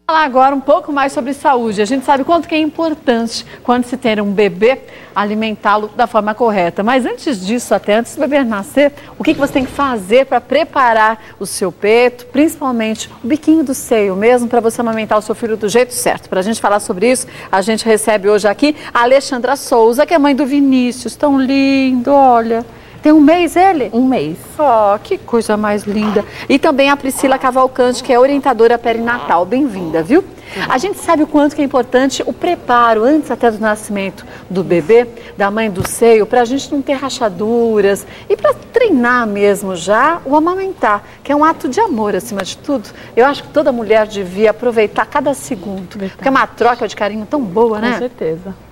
Falar agora um pouco mais sobre saúde. A gente sabe quanto que é importante quando se tem um bebê alimentá-lo da forma correta. Mas antes disso, até antes do bebê nascer, o que você tem que fazer para preparar o seu peito, principalmente o biquinho do seio mesmo, para você amamentar o seu filho do jeito certo. Para a gente falar sobre isso, a gente recebe hoje aqui a Alexandra Souza, que é mãe do Vinícius. Tão lindo, olha. Tem um mês ele? Um mês. Oh, que coisa mais linda. E também a Priscila Cavalcante, que é orientadora perinatal. Bem-vinda, viu? A gente sabe o quanto que é importante o preparo, antes até do nascimento do bebê, da mãe do seio, para a gente não ter rachaduras e para treinar mesmo já o amamentar, que é um ato de amor acima de tudo. Eu acho que toda mulher devia aproveitar cada segundo, porque é uma troca de carinho tão boa, né? Com certeza.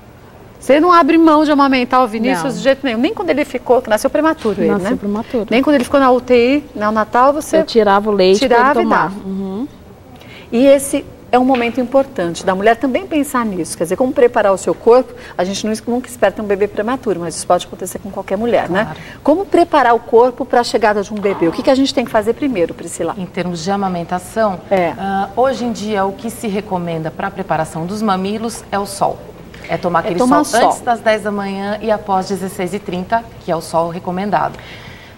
Você não abre mão de amamentar o Vinícius de jeito nenhum. Nem quando ele ficou, que nasceu prematuro ele, né? Nasceu prematuro. Nem quando ele ficou na UTI, no Natal, você... Eu tirava o leite para ele tomar. E esse é um momento importante da mulher também pensar nisso. Quer dizer, como preparar o seu corpo, a gente nunca espera ter um bebê prematuro, mas isso pode acontecer com qualquer mulher, claro, né? Como preparar o corpo para a chegada de um bebê? O que a gente tem que fazer primeiro, Priscila? Em termos de amamentação, hoje em dia o que se recomenda para a preparação dos mamilos é o sol. É tomar aquele sol antes das 10 da manhã e após 16h30, que é o sol recomendado.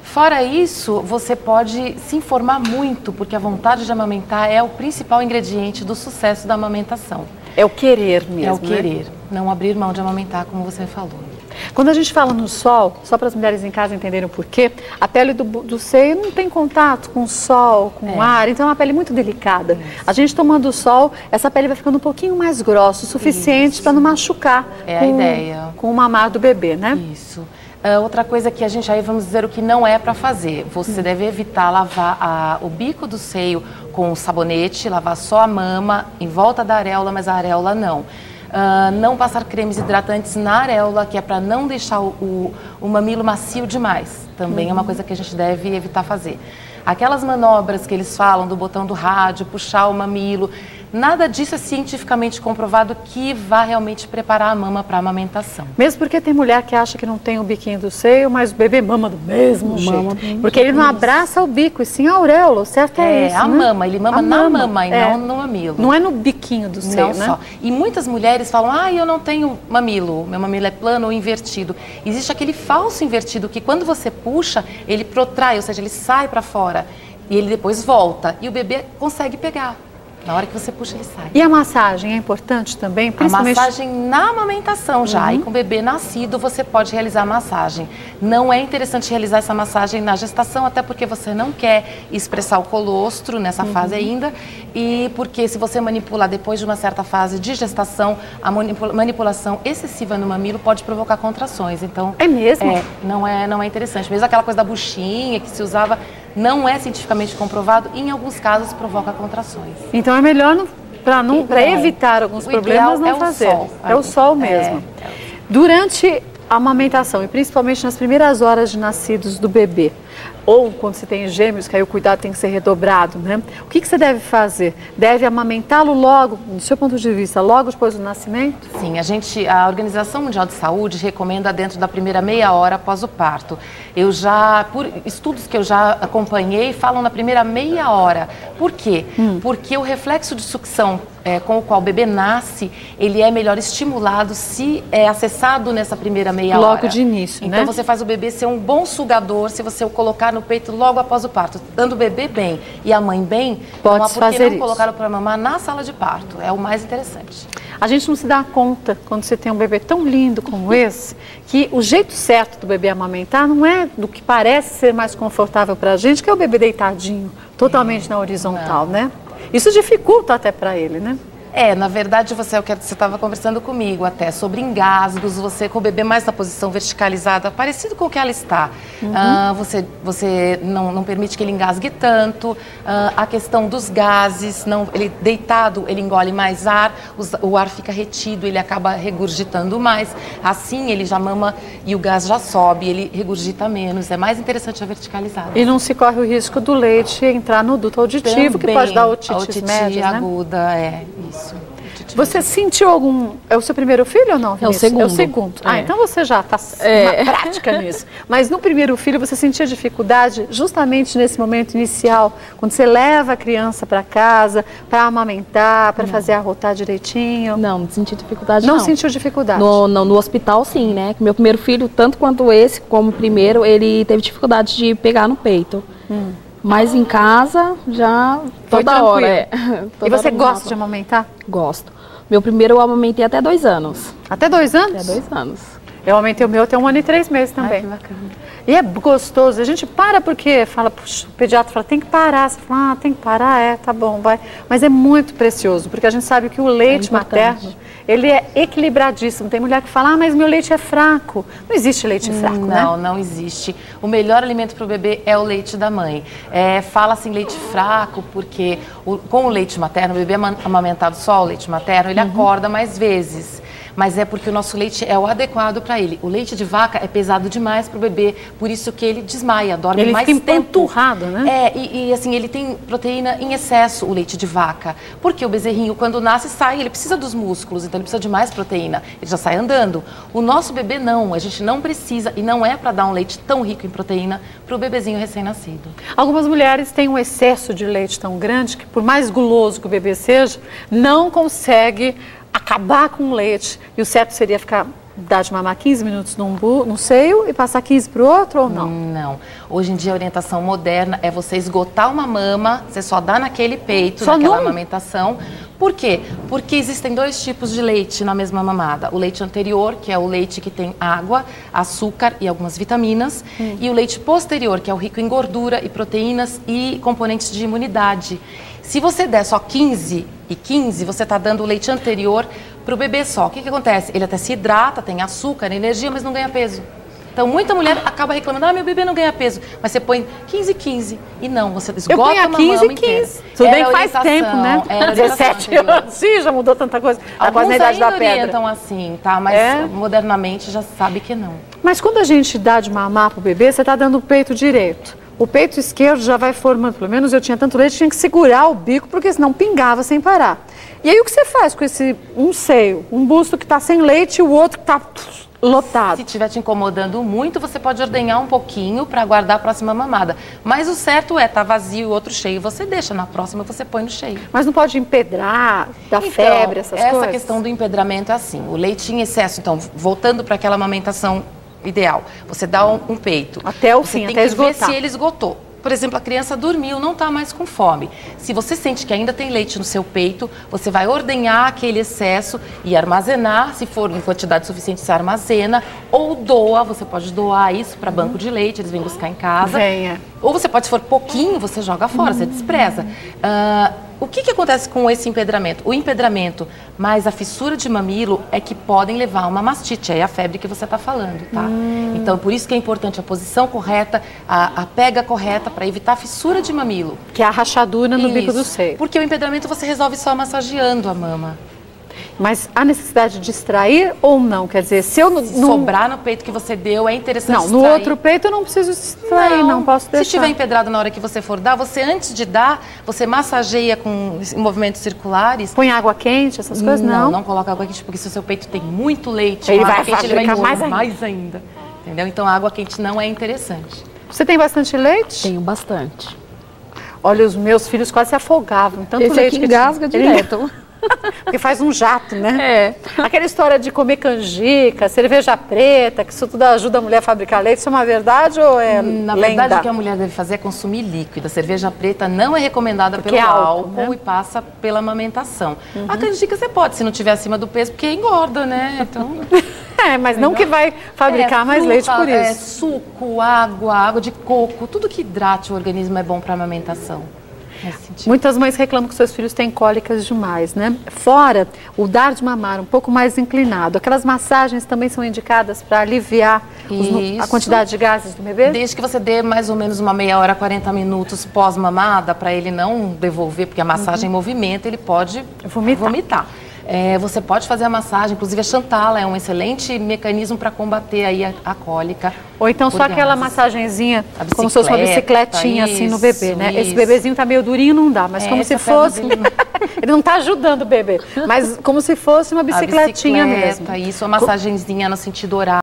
Fora isso, você pode se informar muito, porque a vontade de amamentar é o principal ingrediente do sucesso da amamentação. É o querer mesmo, é o querer, não abrir mão de amamentar, como você falou. Quando a gente fala no sol, só para as mulheres em casa entenderem o porquê, a pele do seio não tem contato com o sol, com o ar, então é uma pele muito delicada. Isso. A gente tomando o sol, essa pele vai ficando um pouquinho mais grossa, o suficiente para não machucar a ideia. Com o mamar do bebê, né? Isso. Outra coisa que a gente aí vamos dizer o que não é para fazer. Você deve evitar lavar o bico do seio com sabonete, lavar só a mama, em volta da areola, mas a areola não. Não passar cremes hidratantes na areola, que é para não deixar o mamilo macio demais. Também é uma coisa que a gente deve evitar fazer. Aquelas manobras que eles falam do botão do rádio, puxar o mamilo, nada disso é cientificamente comprovado que vai realmente preparar a mama para a amamentação. Mesmo porque tem mulher que acha que não tem o biquinho do seio, mas o bebê mama do mesmo jeito. Porque ele não abraça o bico, e sim a auréola, o certo é isso, a né? mama, ele mama na mama e não no mamilo. Não é no biquinho do seio, não só. E muitas mulheres falam, eu não tenho mamilo, meu mamilo é plano ou invertido. Existe aquele falso invertido que quando você puxa, ele protrai, ou seja, ele sai para fora e ele depois volta e o bebê consegue pegar. Na hora que você puxa, ele sai. E a massagem é importante também? Principalmente... A massagem na amamentação já. E com o bebê nascido, você pode realizar a massagem. Não é interessante realizar essa massagem na gestação, até porque você não quer expressar o colostro nessa fase ainda. E porque se você manipular depois de uma certa fase de gestação, a manipulação excessiva no mamilo pode provocar contrações. Então, é mesmo? Não é interessante. Mesmo aquela coisa da buchinha que se usava... Não é cientificamente comprovado e, em alguns casos, provoca contrações. Então, é melhor, para evitar alguns problemas, não fazer. É o sol mesmo. Durante a amamentação, e principalmente nas primeiras horas de nascidos do bebê, ou quando você tem gêmeos, que aí o cuidado tem que ser redobrado, né? O que você deve fazer? Deve amamentá-lo logo, do seu ponto de vista, logo depois do nascimento? Sim, a Organização Mundial de Saúde recomenda dentro da primeira meia hora após o parto. Por estudos que eu já acompanhei, falam na primeira meia hora. Por quê? Porque o reflexo de sucção com o qual o bebê nasce, ele é melhor estimulado se é acessado nessa primeira meia hora. Logo de início, então, você faz o bebê ser um bom sugador se você o colocar no peito logo após o parto. Dando o bebê bem e a mãe bem, pode não há por que não colocar para mamar na sala de parto. É o mais interessante. A gente não se dá conta, quando você tem um bebê tão lindo como esse, que o jeito certo do bebê amamentar não é do que parece ser mais confortável para a gente, que é o bebê deitadinho, totalmente na horizontal, né? Isso dificulta até para ele, né? Na verdade, você estava conversando comigo até sobre engasgos, você com o bebê mais na posição verticalizada, parecido com o que ela está. Você não permite que ele engasgue tanto. A questão dos gases, ele deitado, ele engole mais ar, o ar fica retido, ele acaba regurgitando mais. Assim, ele já mama e o gás já sobe, ele regurgita menos. É mais interessante a verticalizada. E não se corre o risco do leite entrar no duto auditivo, que pode dar otite média, aguda, isso. Você sentiu algum... É o seu primeiro filho ou não, Vinícius? É o segundo. É o segundo. Ah, então você já está na prática nisso. Mas no primeiro filho você sentia dificuldade justamente nesse momento inicial, quando você leva a criança para casa, para amamentar, para fazer arrotar direitinho? Não senti dificuldade não. Não sentiu dificuldade? No hospital sim, né? Meu primeiro filho, tanto quanto esse, como o primeiro, ele teve dificuldade de pegar no peito. Mas em casa, já toda hora. E você gosta de amamentar? Gosto. Meu primeiro eu amamentei até 2 anos. Até 2 anos? Até 2 anos. Eu amamentei o meu até 1 ano e 3 meses também. Ai, que bacana. E é gostoso. A gente para porque fala, puxa, o pediatra fala, tem que parar. Você fala, tem que parar, tá bom, vai. Mas é muito precioso, porque a gente sabe que o leite materno, ele é equilibradíssimo. Tem mulher que fala, mas meu leite é fraco. Não existe leite fraco, né? Não existe. O melhor alimento para o bebê é o leite da mãe. Fala-se em leite fraco porque com o leite materno, o bebê amamentado só o leite materno, ele acorda mais vezes. Mas é porque o nosso leite é o adequado para ele. O leite de vaca é pesado demais para o bebê, por isso que ele desmaia, dorme mais tempo. Ele fica empanturrado, né? E assim, ele tem proteína em excesso, o leite de vaca. Porque o bezerrinho, quando nasce, sai, ele precisa dos músculos, então ele precisa de mais proteína. Ele já sai andando. O nosso bebê não, a gente não precisa, e não é para dar um leite tão rico em proteína para o bebezinho recém-nascido. Algumas mulheres têm um excesso de leite tão grande que, por mais guloso que o bebê seja, não consegue acabar com o leite. E o certo seria dar de mamar 15 minutos num seio e passar 15 para o outro ou não? Não. Hoje em dia a orientação moderna é você esgotar uma mama, você só dá naquele peito, só naquela amamentação. Por quê? Porque existem 2 tipos de leite na mesma mamada. O leite anterior, que é o leite que tem água, açúcar e algumas vitaminas. E o leite posterior, que é o rico em gordura e proteínas e componentes de imunidade. Se você der só 15 e 15, você está dando o leite anterior para o bebê só. O que acontece? Ele até se hidrata, tem açúcar, energia, mas não ganha peso. Então, muita mulher acaba reclamando, meu bebê não ganha peso. Mas você põe 15 e 15. E não, você esgota uma 15 e 15. Tudo bem, faz tempo, né? 17 anos. Sim, já mudou tanta coisa. Tá quase na idade da pedra. Orientam assim, tá? Mas modernamente já sabe que não. Mas quando a gente dá de mamar pro bebê, você tá dando o peito direito. O peito esquerdo já vai formando, pelo menos eu tinha tanto leite, tinha que segurar o bico, porque senão pingava sem parar. E aí o que você faz com um seio, um busto que está sem leite e o outro que está lotado? Se estiver te incomodando muito, você pode ordenhar um pouquinho para aguardar a próxima mamada. Mas o certo é, tá vazio e o outro cheio, você deixa, na próxima você põe no cheio. Mas não pode empedrar, dar febre, essas coisas? Essa questão do empedramento é assim, o leite em excesso, então, voltando para aquela amamentação ideal, você dá um peito. Até o fim, até esgotar. Você tem que ver se ele esgotou. Por exemplo, a criança dormiu, não está mais com fome. Se você sente que ainda tem leite no seu peito, você vai ordenhar aquele excesso e armazenar. Se for em quantidade suficiente, você armazena ou doa. Você pode doar isso para banco de leite, eles vêm buscar em casa. Ou você pode, se for pouquinho, você joga fora, você despreza. O que acontece com esse empedramento? O empedramento mais a fissura de mamilo é que podem levar a uma mastite, é a febre que você está falando, tá? Então, por isso que é importante a posição correta, a pega correta para evitar a fissura de mamilo. Que é a rachadura no bico do seio. Porque o empedramento você resolve só massageando a mama. Mas há necessidade de extrair ou não? Quer dizer, se eu se sobrar no peito que você deu, é interessante extrair. No outro peito eu não preciso extrair, não posso deixar. Se estiver empedrado na hora que você for dar, você antes de dar, você massageia com movimentos circulares. Põe água quente, essas coisas? Não coloca água quente, porque se o seu peito tem muito leite, ele vai ficar mais ainda. Entendeu? Então a água quente não é interessante. Você tem bastante leite? Tenho bastante. Olha, os meus filhos quase se afogavam. Tanto esse leite aqui engasga direto. Porque faz um jato, né? Aquela história de comer canjica, cerveja preta, que isso tudo ajuda a mulher a fabricar leite, isso é uma verdade ou é Na verdade, o que a mulher deve fazer é consumir líquido. A cerveja preta não é recomendada pelo álcool, né? E passa pela amamentação. A canjica você pode, se não tiver acima do peso, porque engorda, né? Então... mas não que vai fabricar mais leite por isso. Suco, água de coco, tudo que hidrate o organismo é bom para amamentação. Muitas mães reclamam que seus filhos têm cólicas demais, né? Fora o dar de mamar um pouco mais inclinado, aquelas massagens também são indicadas para aliviar a quantidade de gases do bebê? Desde que você dê mais ou menos uma meia hora, 40 minutos pós-mamada, para ele não devolver, porque a massagem em movimento, ele pode vomitar. Você pode fazer a massagem, inclusive a Chantala é um excelente mecanismo para combater aí a cólica. Ou então só aquela massagenzinha, como se fosse uma bicicletinha assim no bebê, né? Esse bebezinho tá meio durinho, não dá, mas como se fosse... Ele não está ajudando o bebê, mas como se fosse uma bicicletinha mesmo. Isso, a massagenzinha no sentido oral.